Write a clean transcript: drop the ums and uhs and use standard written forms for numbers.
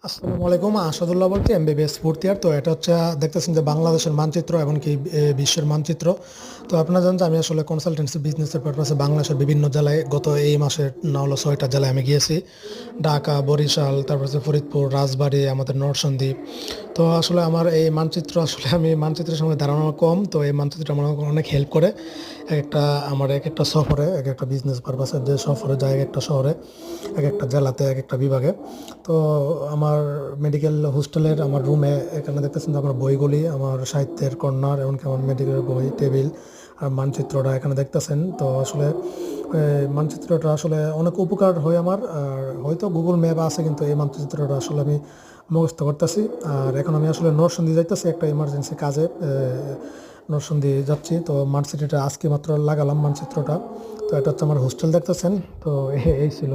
আসসালামু আলাইকুম, আসাদুল্লাহ বলছি, এমবিবিএস ফোর্থ ইয়ার। তো এটা হচ্ছে দেখতেছেন যে বাংলাদেশের মানচিত্র এবং কি বিশ্বের মানচিত্র। তো আপনারা জানেন যে আমি আসলে কনসালটেন্সি বিজনেসের পারপাসে বাংলাদেশের বিভিন্ন জেলায় গত এই মাসের না হলো 6টা জেলায় আমি গিয়েছি। ঢাকা, বরিশাল, তারপর হচ্ছে ফরিদপুর, রাজবাড়ী, আমাদের নরসিংদী। তো আসলে আমার এই মানচিত্র আসলে আমি মানচিত্রের সঙ্গে ধারণা কম, তো এই মানচিত্র আমার অনেক হেল্প করে। এক একটা আমার এক একটা সফরে, এক একটা বিজনেস পারপাসে যে সফরে যায়, এক একটা শহরে, এক একটা জেলাতে, এক একটা বিভাগে। তো আমার মেডিকেল হোস্টেলের আমার রুমে এখানে দেখতেছেন যে আমার বইগুলি, আমার সাহিত্যের কর্নার, এমনকি আমার মেডিকেলের বই টেবিল আর মানচিত্রটা এখানে দেখতেছেন। তো আসলে মানচিত্রটা আসলে অনেক উপকার হয় আমার। আর হয়তো গুগল ম্যাপ আছে, কিন্তু এই মানচিত্রটা আসলে আমি মুখস্থ করতেছি। আর এখন আমি আসলে নরসিংদী যাইতেছি একটা ইমার্জেন্সি কাজে। নরসিংদী যাচ্ছি, তো মানচিত্রটা আজকে মাত্র লাগালাম মানচিত্রটা। তো এটা হচ্ছে আমার হোস্টেল দেখতেছেন। তো এই ছিল।